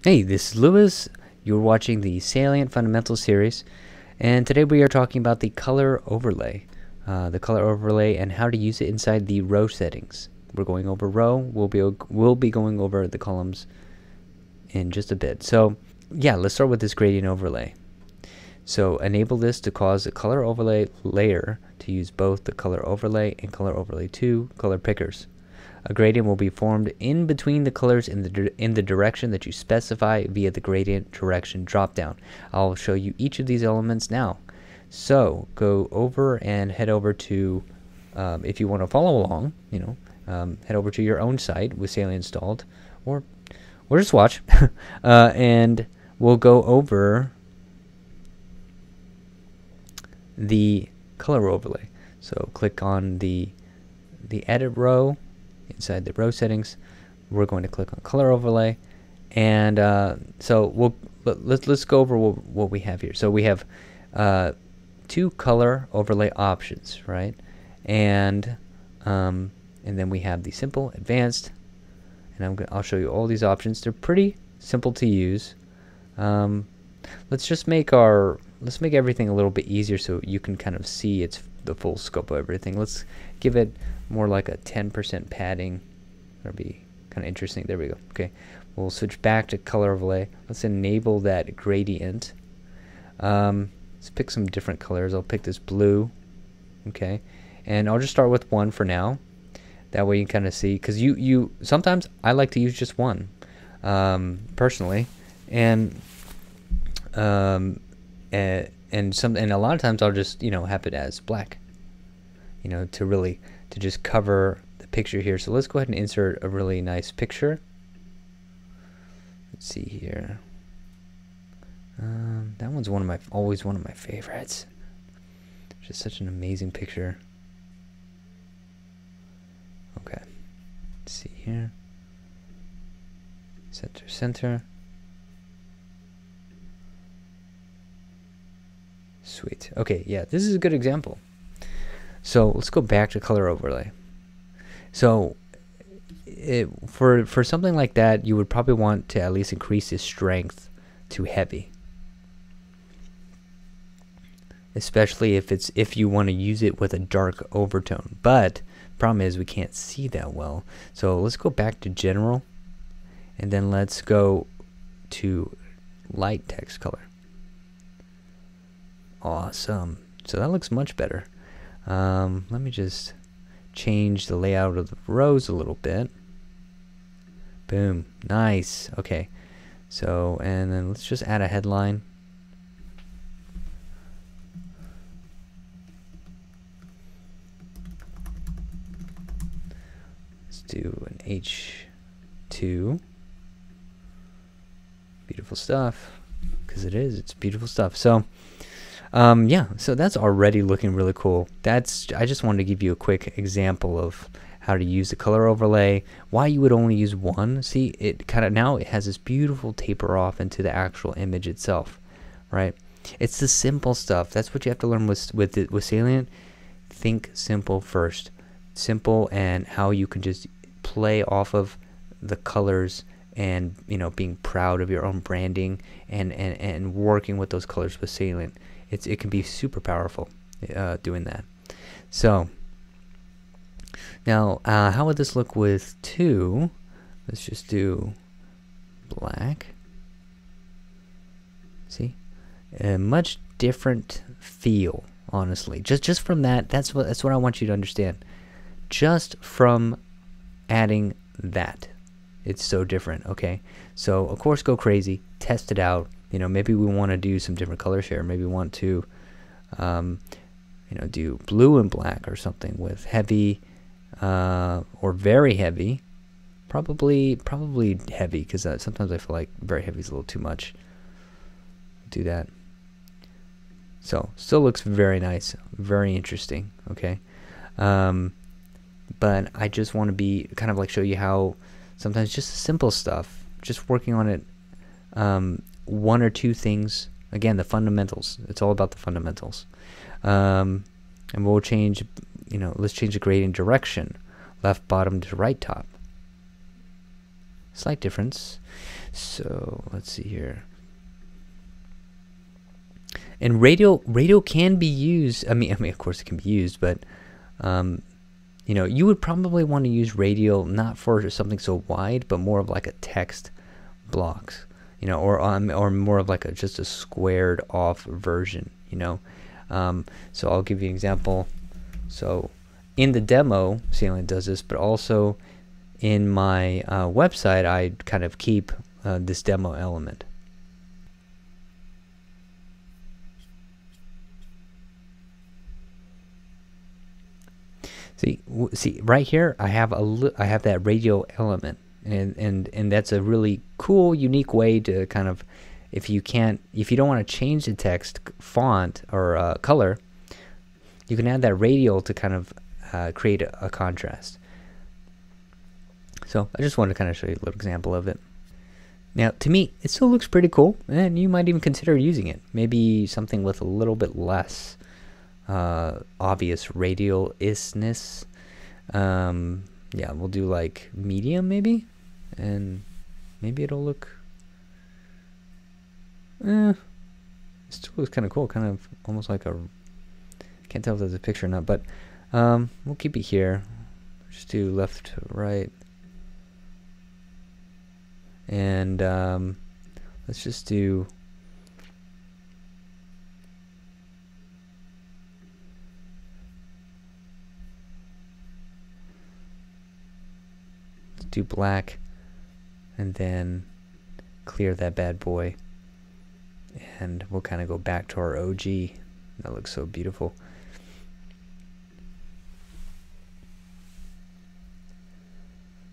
Hey, this is Lewis. You're watching the Salient Fundamentals series, and today we are talking about the color overlay. And how to use it inside the row settings. We're going over row. We'll be going over the columns in just a bit. So yeah, let's start with this gradient overlay. So enable this to cause the color overlay layer to use both the color overlay and color overlay 2 color pickers. A gradient will be formed in between the colors in the direction that you specify via the gradient direction dropdown. I'll show you each of these elements now. So go over and head over to, if you want to follow along, head over to your own site with Salient installed, or just watch, and we'll go over the color overlay. So click on the edit row. Inside the row settings, we're going to click on color overlay, and so let's go over what we have here. So we have two color overlay options, right? And then we have the simple, advanced, and I'll show you all these options. They're pretty simple to use. Let's make everything a little bit easier so you can kind of see the full scope of everything. Let's give it more like a 10% padding. That'll be kind of interesting. There we go. Okay, we'll switch back to color overlay. Let's enable that gradient. Let's pick some different colors. I'll pick this blue. Okay, and I'll just start with one for now. That way you can kind of see, because you sometimes I like to use just one, personally, and a lot of times I'll just have it as black, to just cover the picture here. So let's go ahead and insert a really nice picture. Let's see here. That one's always one of my favorites. Just such an amazing picture. Okay, let's see here. Center. Sweet. Okay, yeah, this is a good example. So let's go back to color overlay. So for something like that, you would probably want to at least increase its strength to heavy, especially if you want to use it with a dark overtone. But the problem is we can't see that well. So let's go back to general, and then let's go to light text color. Awesome. So that looks much better. Let me just change the layout of the rows a little bit. Boom. Nice. Okay. So, and then let's just add a headline. Let's do an H2. Beautiful stuff. Because it's beautiful stuff. So, yeah, so that's already looking really cool. I just wanted to give you a quick example of how to use the color overlay, why you would only use one. See, now it has this beautiful taper off into the actual image itself, right? It's the simple stuff. That's what you have to learn with Salient. Think simple first. Simple, and how you can just play off of the colors, and being proud of your own branding, and working with those colors with Salient. It can be super powerful doing that. So now, how would this look with 2? Let's just do black. See, a much different feel, honestly. Just from that, that's what I want you to understand. Just from adding that, it's so different. Okay, so of course go crazy, test it out. Maybe we want to do some different colors here. Maybe we want to, do blue and black or something with heavy, or very heavy. Probably heavy, because sometimes I feel like very heavy is a little too much. Do that. So still looks very nice, very interesting. Okay, but I just want to be kind of like show you how sometimes just simple stuff, just working on it. One or two things, again, the fundamentals. It's all about the fundamentals. And we'll change, let's change the gradient direction, left bottom to right top. slight difference. So let's see here. And radial can be used. I mean, of course it can be used, but you know, you would probably want to use radial not for something so wide, but more of like a text blocks, you know, or more of like just a squared off version, you know. So I'll give you an example. So in the demo, Salient does this, but also in my website, I kind of keep this demo element. See right here, I have that radial element, and that's a really cool, unique way to kind of, if you don't want to change the text font or color, you can add that radial to kind of create a contrast. So I just wanted to kind of show you a little example of it. Now, to me, it still looks pretty cool, and you might even consider using it. Maybe something with a little bit less obvious radial-isness. Yeah, we'll do like medium maybe, and maybe it'll look, it still looks kind of cool, kind of almost like a, can't tell if there's a picture or not, but we'll keep it here. Just do left to right, and let's just do black, and then clear that bad boy, and we'll kind of go back to our OG. That looks so beautiful.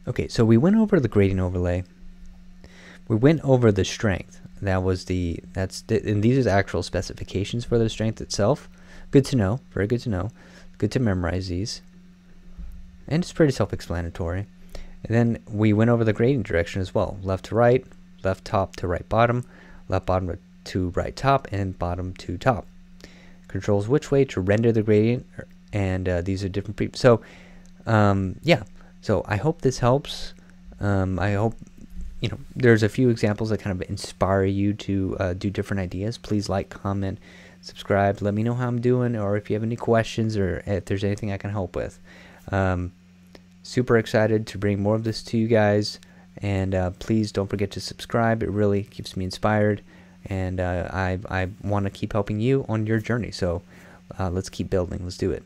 Okay, so we went over the gradient overlay. We went over the strength. And these are actual specifications for the strength itself. Good to know, very good to know. Good to memorize these. And it's pretty self-explanatory. And then we went over the gradient direction as well. Left to right, left top to right bottom, left bottom to right top, and bottom to top. Controls which way to render the gradient, and these are different so yeah, so I hope this helps. I hope, you know, there's a few examples that kind of inspire you to do different ideas. Please like, comment, subscribe, let me know how I'm doing, or if you have any questions, or if there's anything I can help with. Super excited to bring more of this to you guys, and please don't forget to subscribe. It really keeps me inspired, and I want to keep helping you on your journey. So let's keep building. Let's do it.